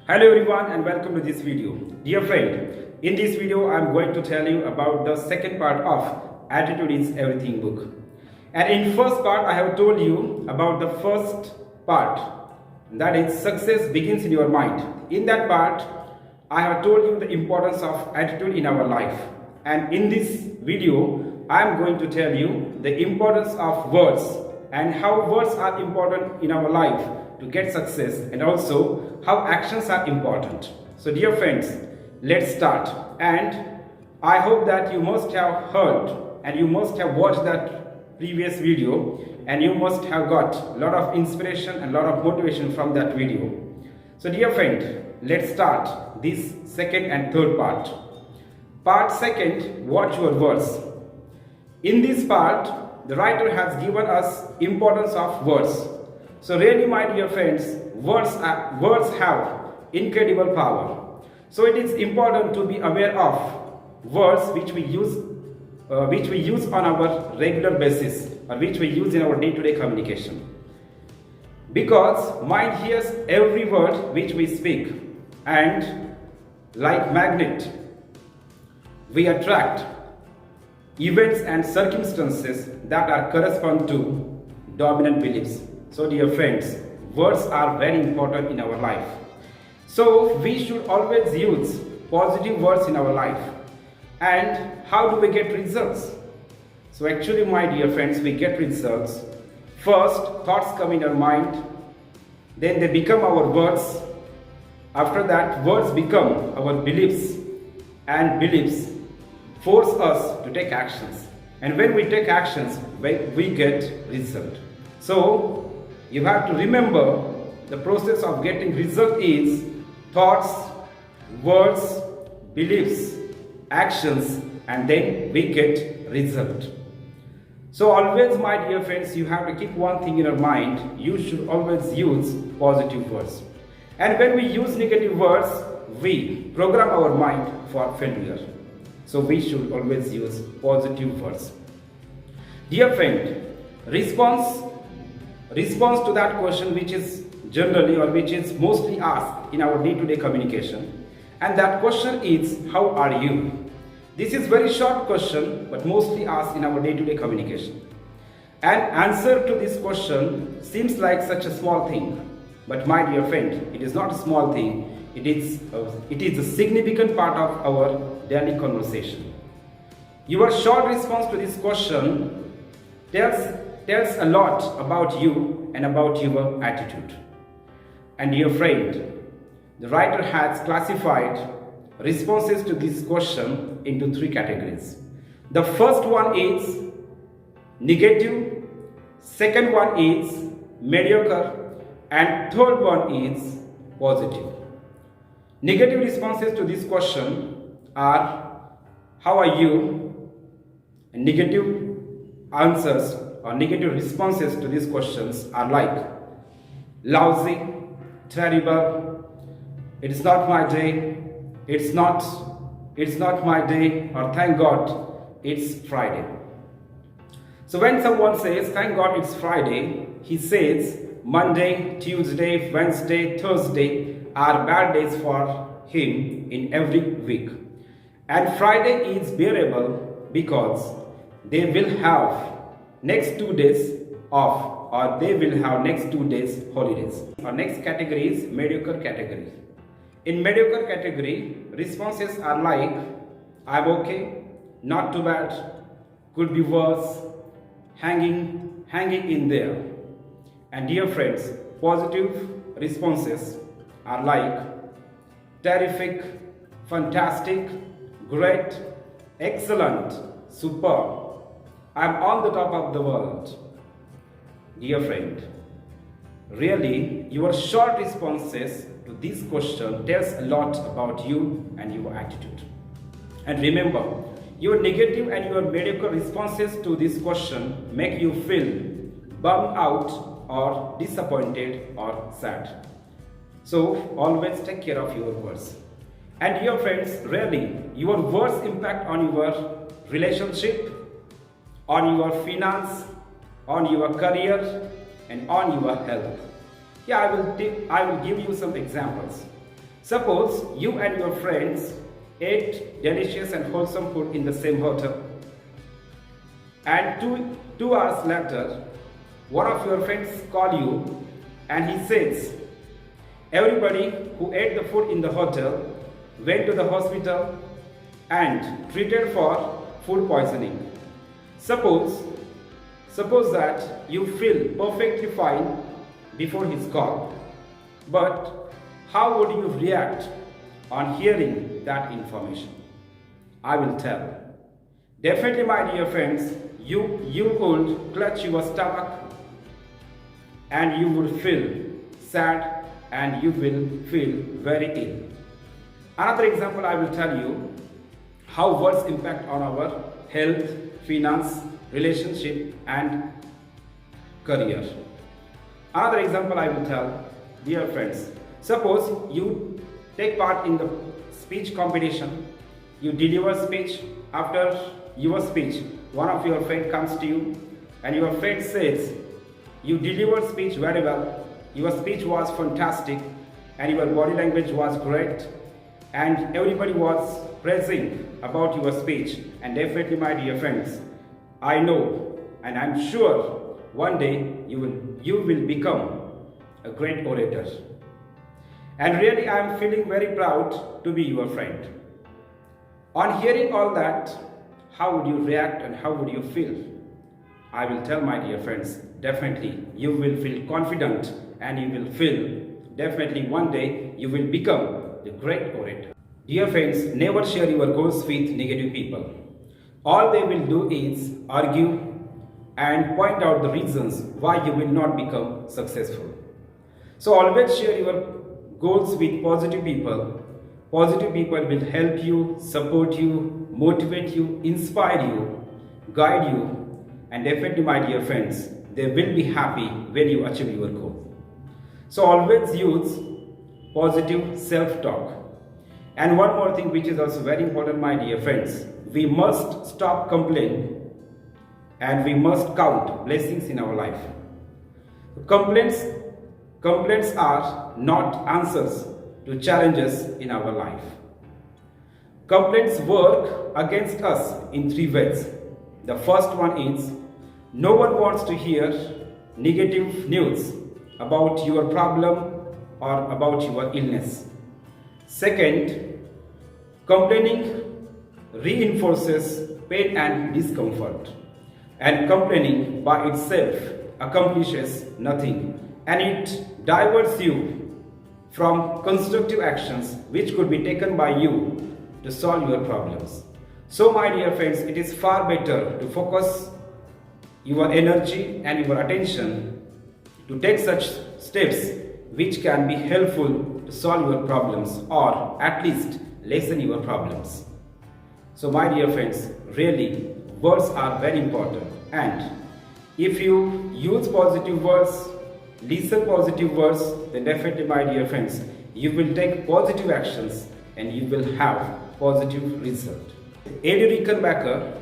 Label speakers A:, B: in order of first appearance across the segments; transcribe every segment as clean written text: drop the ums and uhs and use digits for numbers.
A: Hello everyone and welcome to this video. Dear friend, in this video I am going to tell you about the second part of Attitude is Everything book. And in first part I have told you about the first part, that is success begins in your mind. In that part I have told you the importance of attitude in our life. And in this video I am going to tell you the importance of words and how words are important in our life to get success, and also how actions are important. So dear friends, let's start. And I hope that you must have heard and you must have watched that previous video, and you must have got a lot of inspiration and a lot of motivation from that video. So dear friend, let's start this second and third part. Part second, watch your words. In this part, the writer has given us importance of words. So really, my dear friends, words have incredible power. So it is important to be aware of words which we use on our regular basis, or which we use in our day-to-day communication. Because mind hears every word which we speak, and like magnet, we attract events and circumstances that are correspond to dominant beliefs. So dear friends, words are very important in our life. So we should always use positive words in our life. And how do we get results? So actually, my dear friends, we get results. First, thoughts come in our mind, then they become our words. After that, words become our beliefs, and beliefs force us to take actions. And when we take actions, we get result. So you have to remember the process of getting result is thoughts, words, beliefs, actions, and then we get result. So always, my dear friends, you have to keep one thing in your mind: you should always use positive words. And when we use negative words, we program our mind for failure. So we should always use positive words. Dear friend, response to that question, which is generally or which is mostly asked in our day-to-day communication, and that question is, how are you? This is very short question, but mostly asked in our day-to-day communication. And answer to this question seems like such a small thing, but my dear friend, it is not a small thing. It is a significant part of our daily conversation. Your short response to this question tells a lot about you and about your attitude. And dear friend, the writer has classified responses to this question into three categories. The first one is negative, second one is mediocre, and third one is positive. Negative responses to this question are, how are you? And negative answers or negative responses to these questions are like lousy, terrible, it's not my day, it's not my day, or thank God it's Friday. So when someone says thank God it's Friday, he says Monday, Tuesday, Wednesday, Thursday are bad days for him in every week. And Friday is bearable because they will have next 2 days off, or they will have next 2 days holidays. Our next category is mediocre category. In mediocre category, responses are like, I'm okay, not too bad, could be worse, hanging in there. And dear friends, positive responses are like terrific, fantastic, great, excellent, superb, I'm on the top of the world. Dear friend, really your short responses to this question tells a lot about you and your attitude. And remember, your negative and your mediocre responses to this question make you feel bummed out or disappointed or sad. So always take care of your words. And dear friends, really, your words impact on your relationship, on your finance, on your career, and on your health. Yeah, I will give you some examples. Suppose you and your friends ate delicious and wholesome food in the same hotel, and two hours later, one of your friends call you and he says, everybody who ate the food in the hotel went to the hospital and treated for food poisoning. Suppose that you feel perfectly fine before his call, but how would you react on hearing that information? I will tell. Definitely, my dear friends, you would clutch your stomach and you would feel sad and you will feel very ill. Another example I will tell you how words impact on our health, finance, relationship and career. Another example I will tell, dear friends, suppose you take part in the speech competition, you deliver speech. After your speech, one of your friend comes to you and your friend says, you delivered speech very well, your speech was fantastic and your body language was great and everybody was praising about your speech. And definitely, my dear friends, I know and I'm sure one day you will become a great orator. And really I am feeling very proud to be your friend. On hearing all that, how would you react and how would you feel? I will tell, my dear friends, definitely you will feel confident and you will feel definitely one day you will become the great orator. Dear friends, never share your goals with negative people. All they will do is argue and point out the reasons why you will not become successful. So always share your goals with positive people. Positive people will help you, support you, motivate you, inspire you, guide you, and definitely, my dear friends, they will be happy when you achieve your goal. So always use positive self-talk. And one more thing which is also very important, my dear friends, we must stop complaining and we must count blessings in our life. Complaints are not answers to challenges in our life. Complaints work against us in three ways. The first one is, no one wants to hear negative news about your problem or about your illness. Second, complaining reinforces pain and discomfort. And complaining by itself accomplishes nothing, and it diverts you from constructive actions which could be taken by you to solve your problems. So, my dear friends, it is far better to focus your energy and your attention to take such steps which can be helpful to solve your problems or at least lessen your problems. So, my dear friends, really words are very important, and if you use positive words, listen positive words, then definitely, my dear friends, you will take positive actions and you will have positive result. Eddie Rickenbacker,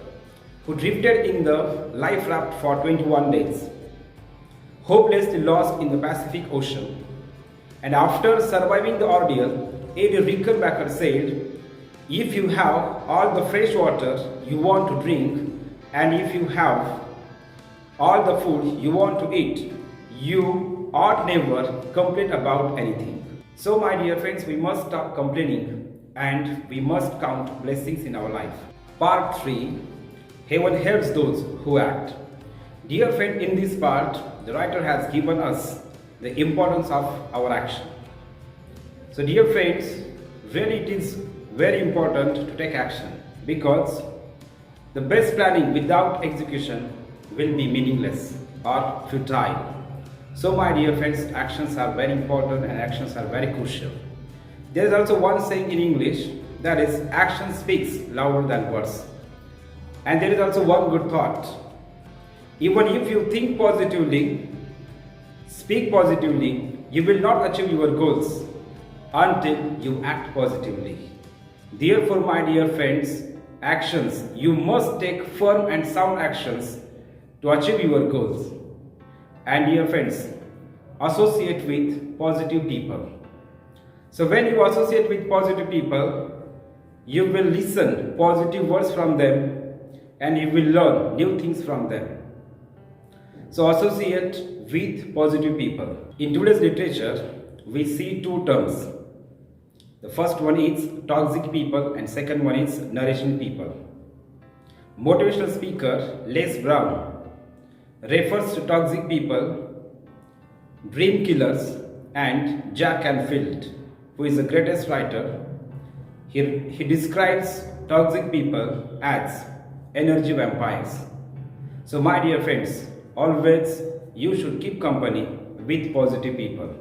A: who drifted in the life raft for 21 days, hopelessly lost in the Pacific Ocean, and after surviving the ordeal, Eddie Rickenbacker said, if you have all the fresh water you want to drink and if you have all the food you want to eat, you ought never complain about anything. So, my dear friends, we must stop complaining and we must count blessings in our life. Part 3. Heaven helps those who act. Dear friend, in this part, the writer has given us the importance of our action. So, dear friends, really it is very important to take action, because the best planning without execution will be meaningless or futile. So, my dear friends, actions are very important and actions are very crucial. There is also one saying in English, that is, action speaks louder than words. And there is also one good thought. Even if you think positively, speak positively, you will not achieve your goals until you act positively. Therefore, my dear friends, actions, you must take firm and sound actions to achieve your goals. And dear friends, associate with positive people. So when you associate with positive people, you will listen positive words from them and you will learn new things from them. So associate with positive people. In today's literature, we see two terms. The first one is toxic people and second one is nourishing people. Motivational speaker Les Brown refers to toxic people, dream killers, and Jack Canfield, who is the greatest writer. He describes toxic people as energy vampires. So my dear friends, always you should keep company with positive people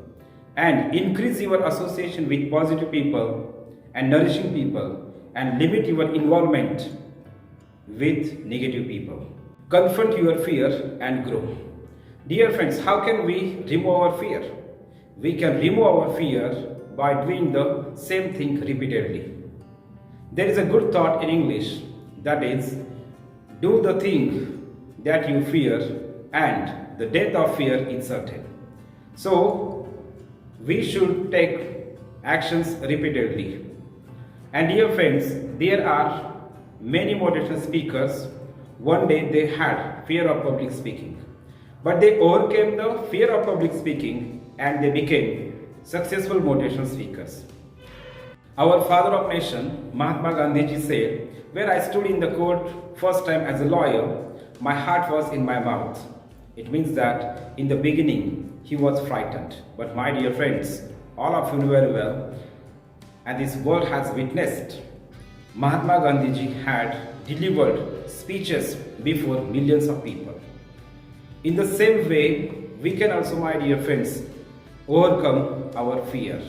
A: and increase your association with positive people and nourishing people and limit your involvement with negative people. Confront your fear and grow. Dear friends, how can we remove our fear? We can remove our fear by doing the same thing repeatedly. There is a good thought in English that is, do the thing that you fear and the death of fear is certain. So we should take actions repeatedly. And dear friends, there are many motivational speakers. One day they had fear of public speaking, but they overcame the fear of public speaking and they became successful motivational speakers. Our father of nation, Mahatma Gandhi said, "Where I stood in the court first time as a lawyer, my heart was in my mouth." It means that in the beginning he was frightened. But my dear friends, all of you know very well, and this world has witnessed, Mahatma Gandhi had delivered speeches before millions of people. In the same way, we can also, my dear friends, overcome our fear.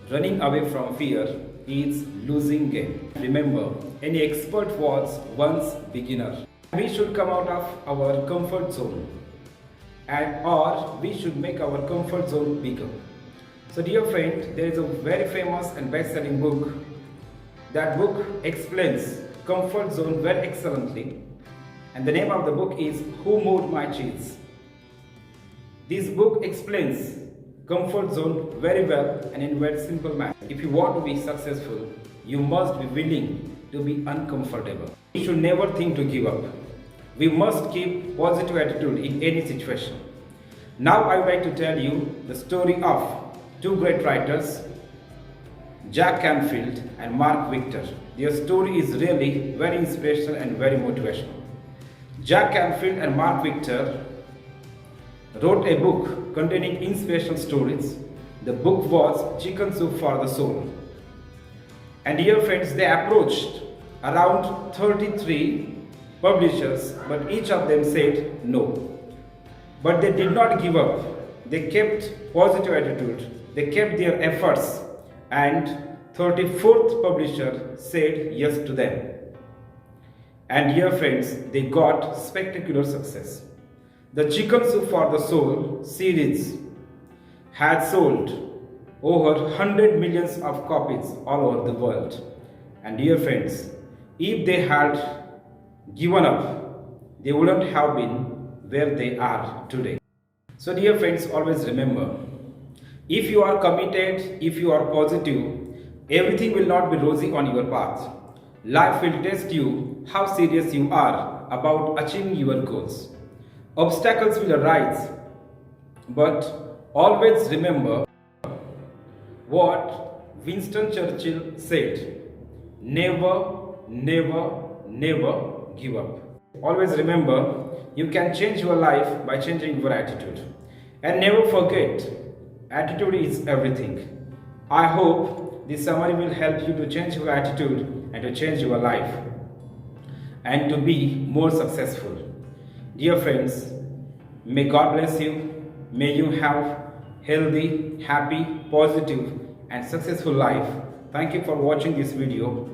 A: Running away from fear is losing game. Remember, any expert was once beginner. We should come out of our comfort zone or we should make our comfort zone bigger. So dear friend, there is a very famous and best-selling book. That book explains comfort zone very excellently, and the name of the book is Who Moved My Cheese. This book explains comfort zone very well and in a very simple manner. If you want to be successful, you must be willing to be uncomfortable. We should never think to give up. We must keep positive attitude in any situation. Now I would like to tell you the story of two great writers, Jack Canfield and Mark Victor. Their story is really very inspirational and very motivational. Jack Canfield and Mark Victor wrote a book containing inspirational stories. The book was Chicken Soup for the Soul. And dear friends, they approached around 33 publishers, but each of them said no. But they did not give up. They kept positive attitude. They kept their efforts, and 34th publisher said yes to them. And dear friends, they got spectacular success. The Chicken Soup for the Soul series had sold over 100 millions of copies all over the world. And dear friends, if they had given up, they wouldn't have been where they are today. So dear friends, always remember, if you are committed, if you are positive, everything will not be rosy on your path. Life will test you how serious you are about achieving your goals. Obstacles will arise, but always remember what Winston Churchill said: never, never, never give up. Always remember, you can change your life by changing your attitude. And never forget, attitude is everything. I hope this summary will help you to change your attitude and to change your life and to be more successful. Dear friends, may God bless you. May you have healthy, happy, positive and successful life. Thank you for watching this video.